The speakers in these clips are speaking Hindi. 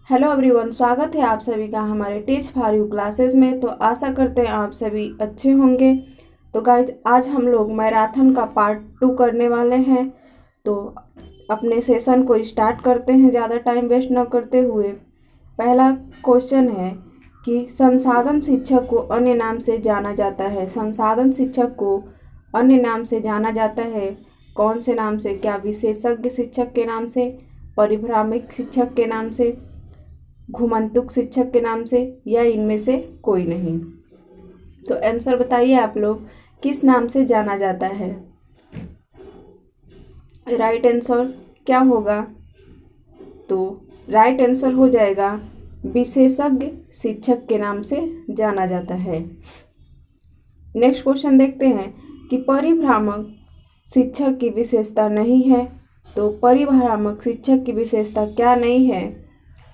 हेलो एवरीवन, स्वागत है आप सभी का हमारे टीच फॉर यू क्लासेस में। तो आशा करते हैं आप सभी अच्छे होंगे। तो गाइज, आज हम लोग मैराथन का पार्ट 2 करने वाले हैं। तो अपने सेशन को स्टार्ट करते हैं ज़्यादा टाइम वेस्ट न करते हुए। पहला क्वेश्चन है कि संसाधन शिक्षक को अन्य नाम से जाना जाता है। संसाधन शिक्षक को अन्य नाम से जाना जाता है कौन से नाम से? क्या विशेषज्ञ शिक्षक के नाम से, परिभ्रामिक शिक्षक के नाम से, घुमंतुक शिक्षक के नाम से, या इनमें से कोई नहीं? तो आंसर बताइए आप लोग, किस नाम से जाना जाता है? राइट आंसर क्या होगा? तो राइट आंसर हो जाएगा विशेषज्ञ शिक्षक के नाम से जाना जाता है। नेक्स्ट क्वेश्चन देखते हैं कि परिभ्रामक शिक्षक की विशेषता नहीं है। तो परिभ्रामक शिक्षक की विशेषता क्या नहीं है?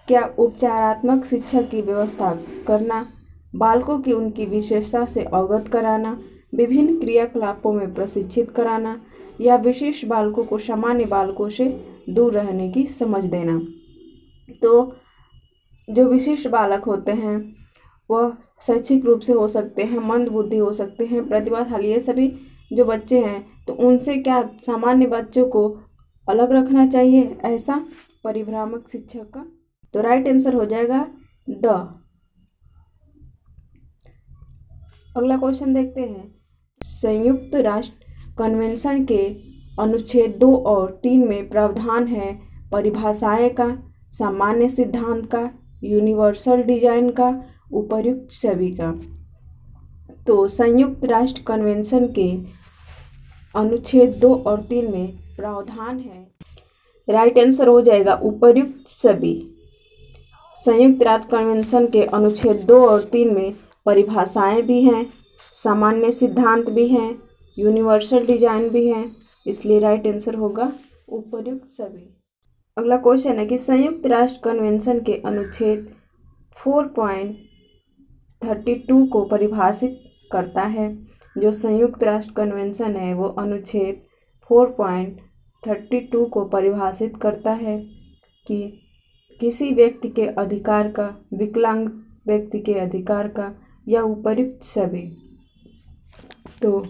क्या उपचारात्मक शिक्षा की व्यवस्था करना, बालकों की उनकी विशेषता से अवगत कराना, विभिन्न क्रियाकलापों में प्रशिक्षित कराना, या विशिष्ट बालकों को सामान्य बालकों से दूर रहने की समझ देना? तो जो विशिष्ट बालक होते हैं वह शैक्षिक रूप से हो सकते हैं, मंद बुद्धि हो सकते हैं, प्रतिभाशाली, ये सभी जो बच्चे हैं, तो उनसे क्या सामान्य बच्चों को अलग रखना चाहिए, ऐसा परिभ्रामक शिक्षक का। तो राइट आंसर हो जाएगा द। अगला क्वेश्चन देखते हैं। संयुक्त राष्ट्र कन्वेंशन के अनुच्छेद 2 और 3 में प्रावधान है परिभाषाएं का, सामान्य सिद्धांत का, यूनिवर्सल डिजाइन का, उपर्युक्त सभी का। तो संयुक्त राष्ट्र कन्वेंशन के अनुच्छेद 2 और 3 में प्रावधान है, राइट आंसर हो जाएगा उपर्युक्त सभी। संयुक्त राष्ट्र कन्वेंशन के अनुच्छेद 2 और 3 में परिभाषाएं भी हैं, सामान्य सिद्धांत भी हैं, यूनिवर्सल डिजाइन भी हैं, इसलिए राइट आंसर होगा उपर्युक्त सभी। अगला क्वेश्चन है कि संयुक्त राष्ट्र कन्वेंशन के अनुच्छेद 4.32 को परिभाषित करता है। जो संयुक्त राष्ट्र कन्वेंशन है वो अनुच्छेद 4.32 को परिभाषित करता है कि किसी व्यक्ति के अधिकार का, विकलांग व्यक्ति के अधिकार का, या उपर्युक्त सभी। तो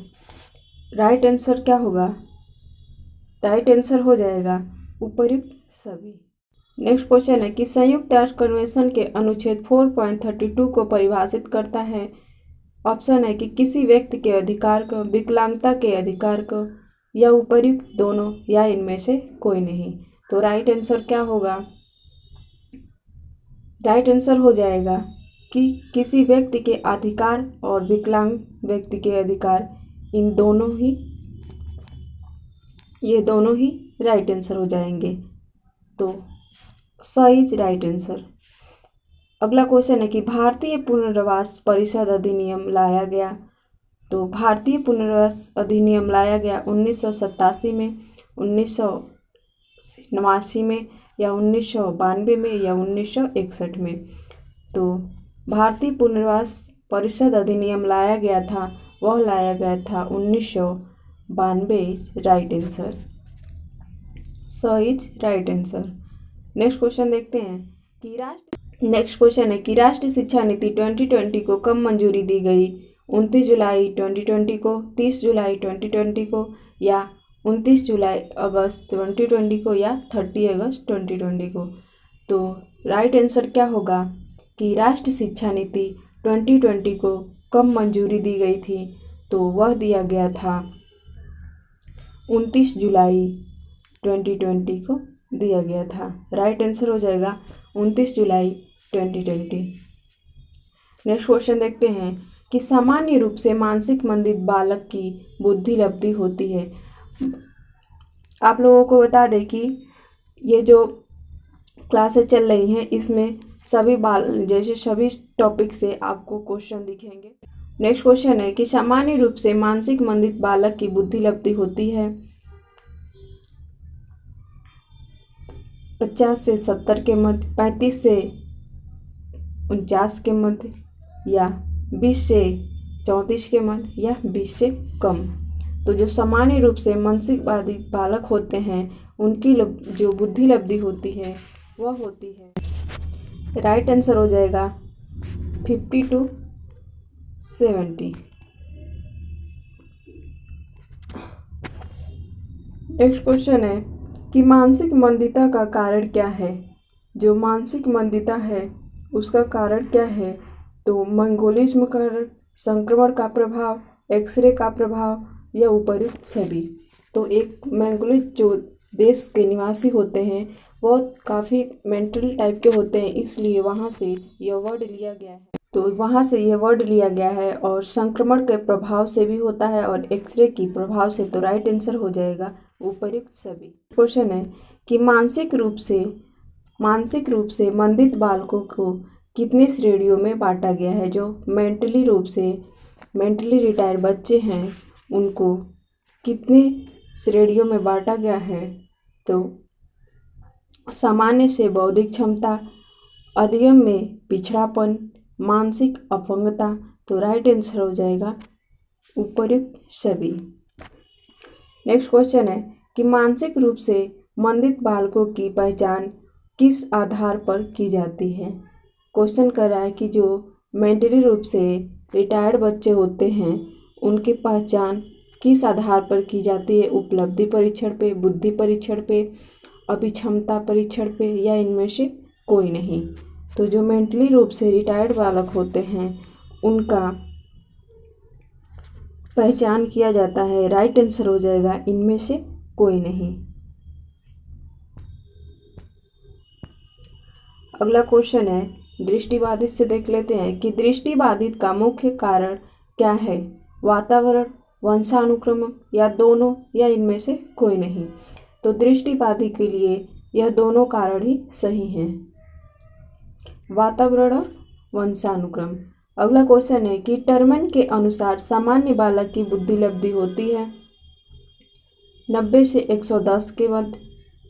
राइट आंसर क्या होगा? राइट आंसर हो जाएगा उपर्युक्त सभी। नेक्स्ट क्वेश्चन है कि संयुक्त राष्ट्र कन्वेंशन के अनुच्छेद 4.32 को परिभाषित करता है। ऑप्शन है कि किसी व्यक्ति के अधिकार को, विकलांगता के अधिकार को, या उपर्युक्त दोनों, या इनमें से कोई नहीं। तो राइट आंसर क्या होगा? राइट आंसर हो जाएगा कि किसी व्यक्ति के अधिकार और विकलांग व्यक्ति के अधिकार, इन दोनों ही, ये दोनों ही राइट आंसर हो जाएंगे। तो सही इज राइट आंसर। अगला क्वेश्चन है कि भारतीय पुनर्वास परिषद अधिनियम लाया गया। तो भारतीय पुनर्वास अधिनियम लाया गया 1987 में, 1989 में, या 1992 में, या 1961 में। तो भारतीय पुनर्वास परिषद अधिनियम लाया गया था, वह लाया गया था 1992, राइट आंसर। सही is right answer. Next question देखते हैं कि राष्ट्रीय शिक्षा नीति 2020 को कब मंजूरी दी गई? 29 जुलाई 2020 को, 30 जुलाई 2020 को, या 29 जुलाई अगस्त 2020 को, या 30 अगस्त 2020 को। तो राइट आंसर क्या होगा कि राष्ट्रीय शिक्षा नीति 2020 को कब मंजूरी दी गई थी? तो वह दिया गया था 29 जुलाई 2020 को दिया गया था। राइट आंसर हो जाएगा 29 जुलाई 2020। नेक्स्ट क्वेश्चन देखते हैं कि सामान्य रूप से मानसिक मंदित बालक की बुद्धि लब्धि होती है। आप लोगों को बता दें कि ये जो क्लासेस चल रही हैं इसमें सभी सभी टॉपिक से आपको क्वेश्चन दिखेंगे। नेक्स्ट क्वेश्चन है कि सामान्य रूप से मानसिक मंदित बालक की बुद्धि लब्धि होती है 50 से 70 के मध्य, 35 से 49 के मध्य, या 20 से 34 के मध्य, या 20 से कम। तो जो सामान्य रूप से मानसिक बाधित बालक होते हैं उनकी जो बुद्धि लब्धि होती है वह होती है राइट आंसर हो जाएगा 50 to 70। नेक्स्ट क्वेश्चन है कि मानसिक मंदिता का कारण क्या है। जो मानसिक मंदिता है उसका कारण क्या है, तो मंगोलिज्म कारण, संक्रमण का प्रभाव, एक्सरे का प्रभाव या उपर्युक्त सभी। तो एक मंगोलिज जो देश के निवासी होते हैं वो काफ़ी मेंटल टाइप के होते हैं, इसलिए वहाँ से यह वर्ड लिया गया है। तो वहाँ से यह वर्ड लिया गया है और संक्रमण के प्रभाव से भी होता है और एक्सरे की प्रभाव से। तो राइट आंसर हो जाएगा उपर्युक्त सभी। क्वेश्चन है कि मानसिक रूप से मंदित बालकों को कितने श्रेणियों में बांटा गया है। जो मेंटली रिटायर्ड बच्चे हैं उनको कितने श्रेणियों में बांटा गया है, तो सामान्य से बौद्धिक क्षमता, अध्ययन में पिछड़ापन, मानसिक अपंगता। तो राइट आंसर हो जाएगा उपर्युक्त सभी। नेक्स्ट क्वेश्चन है कि मानसिक रूप से मंदित बालकों की पहचान किस आधार पर की जाती है। क्वेश्चन कर रहा है कि जो मेंटली रूप से रिटायर्ड बच्चे होते हैं उनकी पहचान किस आधार पर की जाती है। उपलब्धि परीक्षण पे, बुद्धि परीक्षण पे, अभिक्षमता परीक्षण पे या इनमें से कोई नहीं। तो जो मेंटली रूप से रिटायर्ड बालक होते हैं उनका पहचान किया जाता है। राइट आंसर हो जाएगा इनमें से कोई नहीं। अगला क्वेश्चन है दृष्टिबाधित से देख लेते हैं कि दृष्टिबाधित का मुख्य कारण क्या है। वातावरण, वंशानुक्रम या दोनों या इनमें से कोई नहीं। तो दृष्टिबाधित के लिए यह दोनों कारण ही सही हैं, वातावरण और वंशानुक्रम। अगला क्वेश्चन है कि टर्मन के अनुसार सामान्य बालक की बुद्धि लब्धि होती है 90 से 110 के मध्य,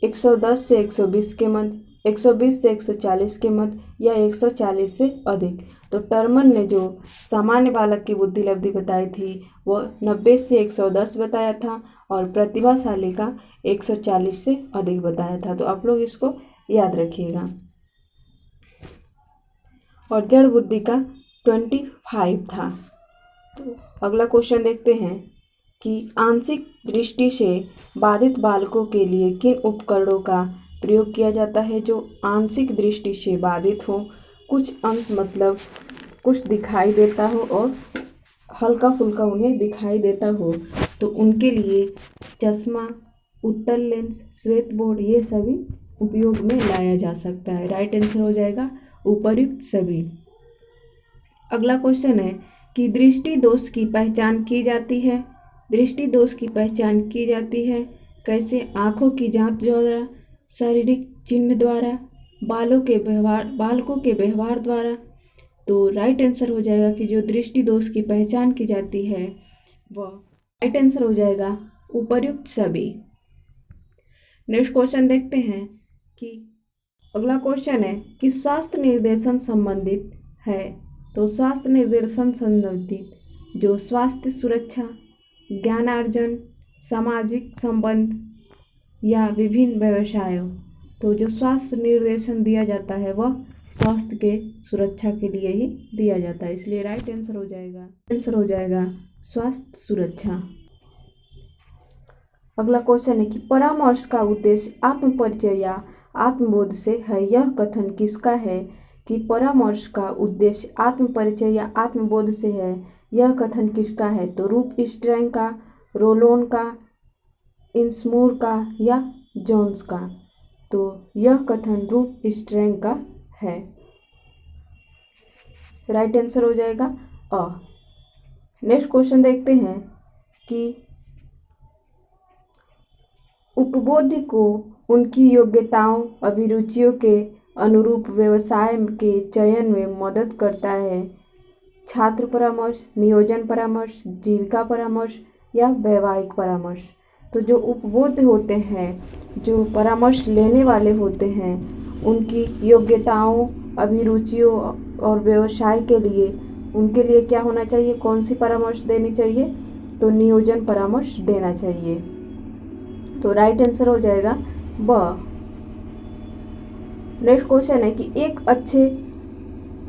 110 से 120 के मध्य, 120 से 140 के मध्य या 140 से अधिक। तो टर्मन ने जो सामान्य बालक की बुद्धि लब्धि बताई थी वो 90 से 110 बताया था और प्रतिभाशाली का 140 से अधिक बताया था। तो आप लोग इसको याद रखिएगा। और जड़ बुद्धि का 25 था। तो अगला क्वेश्चन देखते हैं कि आंशिक दृष्टि से बाधित बालकों के लिए किन उपकरणों का प्रयोग किया जाता है। जो आंशिक दृष्टि से बाधित हो, कुछ अंश मतलब कुछ दिखाई देता हो और हल्का फुल्का उन्हें दिखाई देता हो, तो उनके लिए चश्मा, उत्तल लेंस, श्वेत बोर्ड ये सभी उपयोग में लाया जा सकता है। राइट आंसर हो जाएगा उपर्युक्त सभी। अगला क्वेश्चन है कि दृष्टि दोष की पहचान की जाती है। दृष्टि दोष की पहचान की जाती है कैसे। आँखों की जांच द्वारा, शारीरिक चिन्ह द्वारा, बालकों के व्यवहार द्वारा। तो राइट आंसर हो जाएगा कि जो दृष्टि दोष की पहचान की जाती है वह राइट आंसर हो जाएगा उपर्युक्त सभी। नेक्स्ट क्वेश्चन देखते हैं कि अगला क्वेश्चन है कि स्वास्थ्य निर्देशन संबंधित है। तो स्वास्थ्य निर्देशन संबंधित जो स्वास्थ्य सुरक्षा, ज्ञानार्जन, सामाजिक संबंध या विभिन्न व्यवसायों। तो जो स्वास्थ्य निर्देशन दिया जाता है वह स्वास्थ्य के सुरक्षा के लिए ही दिया जाता है, इसलिए राइट आंसर हो जाएगा स्वास्थ्य सुरक्षा। अगला क्वेश्चन है कि परामर्श का उद्देश्य आत्मपरिचय या आत्मबोध से है। यह कथन किसका है कि परामर्श का उद्देश्य आत्मपरिचय या आत्मबोध से है। यह कथन किसका है। तो रूप स्ट्रैंग का, रोलोन का, इंसमूर का या जोन्स का। तो यह कथन रूप स्ट्रैंग का है। राइट आंसर हो जाएगा अ। नेक्स्ट क्वेश्चन देखते हैं कि उपबोध को उनकी योग्यताओं, अभिरुचियों के अनुरूप व्यवसाय के चयन में मदद करता है। छात्र परामर्श, नियोजन परामर्श, जीविका परामर्श या वैवाहिक परामर्श। तो जो उपबोध होते हैं, जो परामर्श लेने वाले होते हैं, उनकी योग्यताओं, अभिरुचियों और व्यवसाय के लिए उनके लिए क्या होना चाहिए, कौन सी परामर्श देनी चाहिए। तो नियोजन परामर्श देना चाहिए। तो राइट आंसर हो जाएगा ब। नेक्स्ट क्वेश्चन है कि एक अच्छे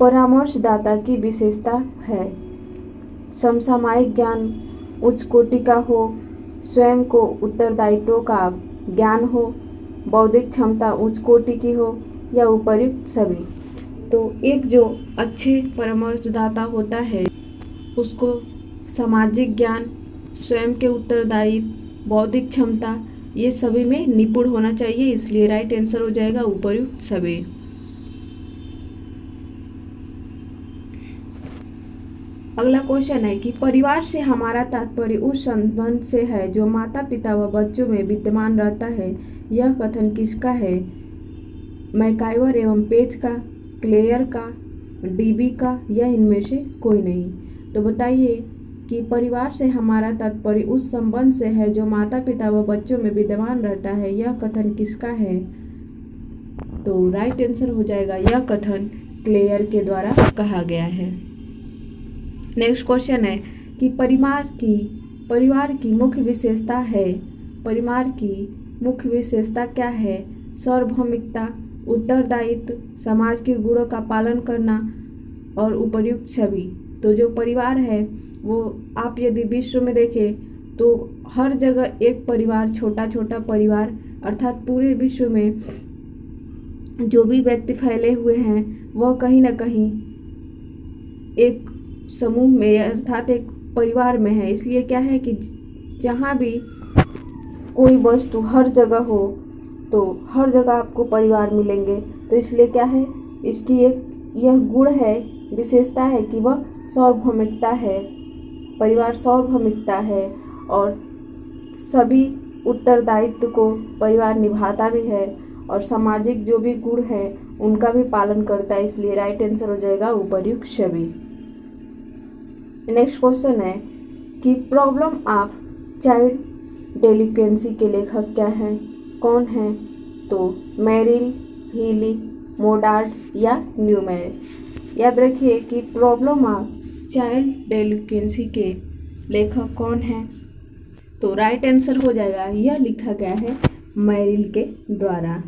परामर्शदाता की विशेषता है। समसामयिक ज्ञान उच्च कोटि का हो, स्वयं को उत्तरदायित्व का ज्ञान हो, बौद्धिक क्षमता उच्च कोटि की हो या उपर्युक्त सभी। तो एक जो अच्छे परामर्शदाता होता है उसको सामाजिक ज्ञान, स्वयं के उत्तरदायित्व, बौद्धिक क्षमता ये सभी में निपुण होना चाहिए, इसलिए राइट आंसर हो जाएगा उपर्युक्त सभी। अगला क्वेश्चन है कि परिवार से हमारा तात्पर्य उस संबंध से है जो माता पिता व बच्चों में विद्यमान रहता है। यह कथन किसका है? मैकाइवर एवं पेज का, क्लेयर का, डीबी का या इनमें से कोई नहीं। तो बताइए कि परिवार से हमारा तात्पर्य उस संबंध से है जो माता पिता व बच्चों में विद्यमान रहता है। यह कथन किसका है? तो राइट आंसर हो जाएगा यह कथन क्लेयर के द्वारा कहा गया है। नेक्स्ट क्वेश्चन है कि परिवार की मुख्य विशेषता है। परिवार की मुख्य विशेषता क्या है? सार्वभौमिकता, उत्तरदायित्व, समाज के गुणों का पालन करना और उपर्युक्त सभी। तो जो परिवार है वो आप यदि विश्व में देखें तो हर जगह एक परिवार, छोटा छोटा परिवार, अर्थात पूरे विश्व में जो भी व्यक्ति फैले हुए हैं वह कहीं ना कहीं एक समूह में अर्थात एक परिवार में है। इसलिए क्या है कि जहाँ भी कोई वस्तु हर जगह हो तो हर जगह आपको परिवार मिलेंगे। तो इसलिए क्या है, इसकी एक यह गुण है, विशेषता है कि वह सार्वभौमिकता है। परिवार सार्वभौमिकता है और सभी उत्तरदायित्व को परिवार निभाता भी है और सामाजिक जो भी गुण है उनका भी पालन करता है। इसलिए राइट आंसर हो जाएगा उपर्युक्त सभी। नेक्स्ट क्वेश्चन है कि प्रॉब्लम ऑफ चाइल्ड डेलिक्वेंसी के लेखक क्या हैं, कौन हैं? तो मेरिल, हीली, मोडार्ट या न्यूमेर। याद रखिए कि प्रॉब्लम ऑफ चाइल्ड डेलिक्वेंसी के लेखक कौन हैं? तो राइट आंसर हो जाएगा यह लिखा गया है मेरिल के द्वारा।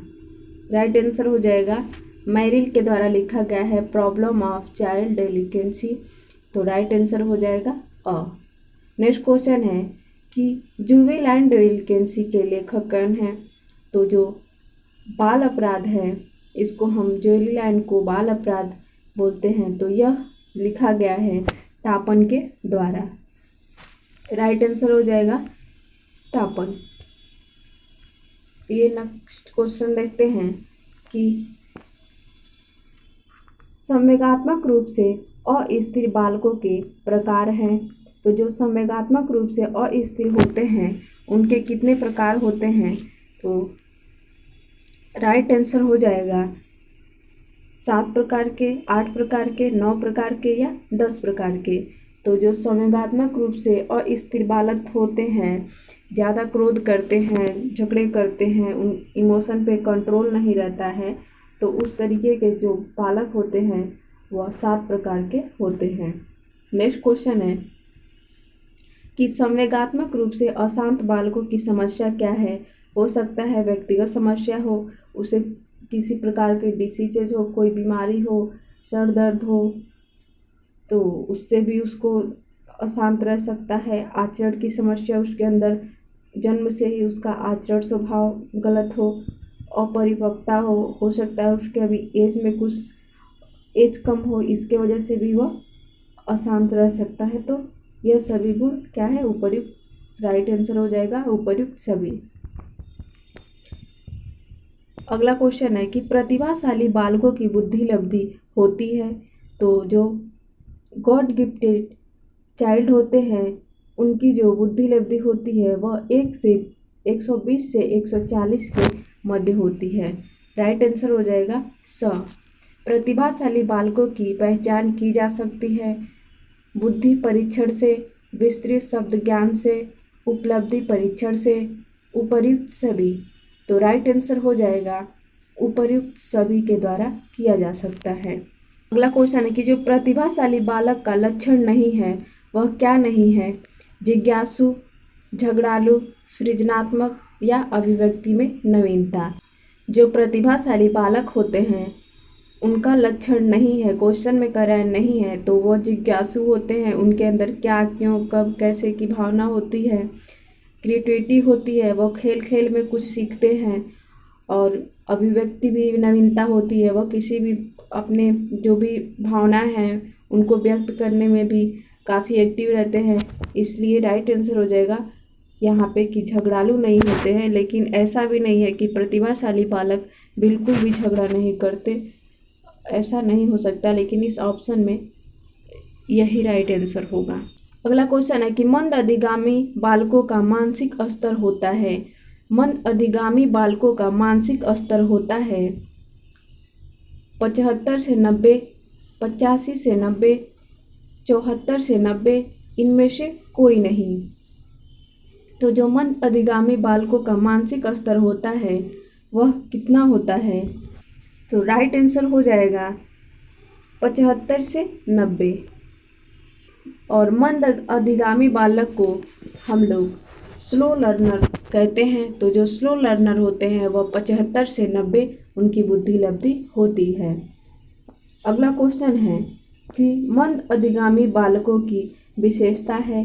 राइट आंसर हो जाएगा मेरिल के द्वारा लिखा गया है प्रॉब्लम ऑफ चाइल्ड डेलिक्वेंसी। तो राइट आंसर हो जाएगा अ। नेक्स्ट क्वेश्चन है कि जुवेनाइल डेलिक्वेंसी के लेखक कौन हैं? तो जो बाल अपराध है इसको हम जुवेनाइल को बाल अपराध बोलते हैं। तो यह लिखा गया है टापन के द्वारा। राइट आंसर हो जाएगा टापन। ये नेक्स्ट क्वेश्चन देखते हैं कि संवेगात्मक रूप से अस्थिर बालकों के प्रकार हैं। तो जो संवेगात्मक रूप से अस्थिर होते हैं उनके कितने प्रकार होते हैं? तो राइट आंसर हो जाएगा 7 प्रकार के, 8 प्रकार के, 9 प्रकार के या 10 प्रकार के। तो जो संवेगात्मक रूप से अस्थिर बालक होते हैं, ज़्यादा क्रोध करते हैं, झगड़े करते हैं, उन इमोशन पे कंट्रोल नहीं रहता है, तो उस तरीके के जो बालक होते हैं वह 7 प्रकार के होते हैं। नेक्स्ट क्वेश्चन है कि संवेगात्मक रूप से अशांत बालकों की समस्या क्या है? हो सकता है व्यक्तिगत समस्या हो, उसे किसी प्रकार के डिसीजेज हो, कोई बीमारी हो, सर दर्द हो, तो उससे भी उसको अशांत रह सकता है। आचरण की समस्या, उसके अंदर जन्म से ही उसका आचरण स्वभाव गलत हो, अपरिपक्वता हो सकता है उसके अभी एज में कुछ एज कम हो, इसके वजह से भी वह अशांत रह सकता है। तो यह सभी गुण क्या है? उपर्युक्त। राइट आंसर हो जाएगा उपर्युक्त सभी। अगला क्वेश्चन है कि प्रतिभाशाली बालकों की बुद्धि लब्धि होती है। तो जो गॉड गिफ्टेड चाइल्ड होते हैं उनकी जो बुद्धि लब्धि होती है वह 1 से 120 से 140 के मध्य होती है। राइट आंसर हो जाएगा स। प्रतिभाशाली बालकों की पहचान की जा सकती है बुद्धि परीक्षण से, विस्तृत शब्द ज्ञान से, उपलब्धि परीक्षण से, उपर्युक्त सभी। तो राइट आंसर हो जाएगा उपर्युक्त सभी के द्वारा किया जा सकता है। अगला क्वेश्चन है कि जो प्रतिभाशाली बालक का लक्षण नहीं है वह क्या नहीं है? जिज्ञासु, झगड़ालू, सृजनात्मक या अभिव्यक्ति में नवीनता। जो प्रतिभाशाली बालक होते हैं उनका लक्षण नहीं है, क्वेश्चन में करेक्ट नहीं है, तो वो जिज्ञासु होते हैं। उनके अंदर क्या, क्यों, कब, कैसे की भावना होती है, क्रिएटिविटी होती है, वो खेल खेल में कुछ सीखते हैं और अभिव्यक्ति भी नवीनता होती है। वो किसी भी अपने जो भी भावना है उनको व्यक्त करने में भी काफ़ी एक्टिव रहते हैं। इसलिए राइट आंसर हो जाएगा यहाँ पे कि झगड़ालू नहीं होते हैं। लेकिन ऐसा भी नहीं है कि प्रतिभाशाली बालक बिल्कुल भी झगड़ा नहीं करते, ऐसा नहीं हो सकता। लेकिन इस ऑप्शन में यही राइट आंसर होगा। अगला क्वेश्चन है कि मंद अधिगामी बालकों का मानसिक स्तर होता है। मंद अधिगामी बालकों का मानसिक स्तर होता है 75 से 90, 85 से 90, 74 से 90, इनमें से कोई नहीं। तो जो मंद अधिगामी बालकों का मानसिक स्तर होता है वह कितना होता है? तो राइट आंसर हो जाएगा 75 से 90। और मंद अधिगामी बालक को हम लोग स्लो लर्नर कहते हैं। तो जो स्लो लर्नर होते हैं वह 75 से 90 उनकी बुद्धि लब्धि होती है। अगला क्वेश्चन है कि मंद अधिगामी बालकों की विशेषता है।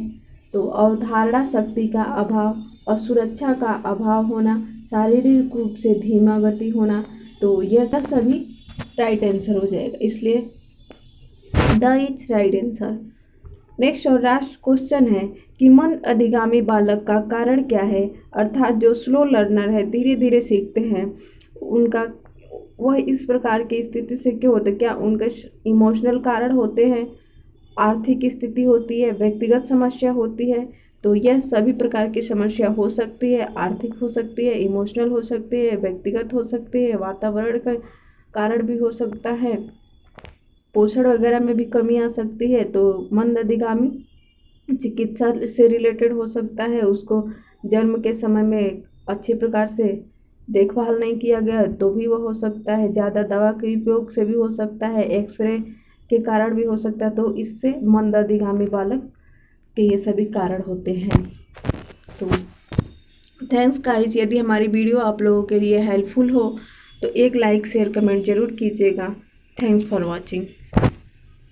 तो अवधारणा शक्ति का अभाव, असुरक्षा का अभाव होना, शारीरिक रूप से धीमा गति होना। तो यह सभी राइट आंसर हो जाएगा, इसलिए the is right answer. Next और लास्ट क्वेश्चन है कि मंद अधिगामी बालक का कारण क्या है? अर्थात जो स्लो लर्नर है, धीरे धीरे सीखते हैं, उनका वह इस प्रकार की स्थिति से क्यों होते? क्या उनके इमोशनल कारण होते हैं, आर्थिक स्थिति होती है, व्यक्तिगत समस्या होती है? तो यह सभी प्रकार की समस्या हो सकती है। आर्थिक हो सकती है, इमोशनल हो सकती है, व्यक्तिगत हो सकती है, वातावरण का कारण भी हो सकता है, पोषण वगैरह में भी कमी आ सकती है। तो मंद अधिगामी चिकित्सा से रिलेटेड हो सकता है, उसको जन्म के समय में अच्छे प्रकार से देखभाल नहीं किया गया तो भी वो हो सकता है, ज़्यादा दवा के उपयोग से भी हो सकता है, एक्सरे के कारण भी हो सकता है। तो इससे मंद अधिगामी बालक के ये सभी कारण होते हैं। तो थैंक्स गाइस, यदि हमारी वीडियो आप लोगों के लिए हेल्पफुल हो तो एक लाइक, शेयर, कमेंट जरूर कीजिएगा। Thanks for watching.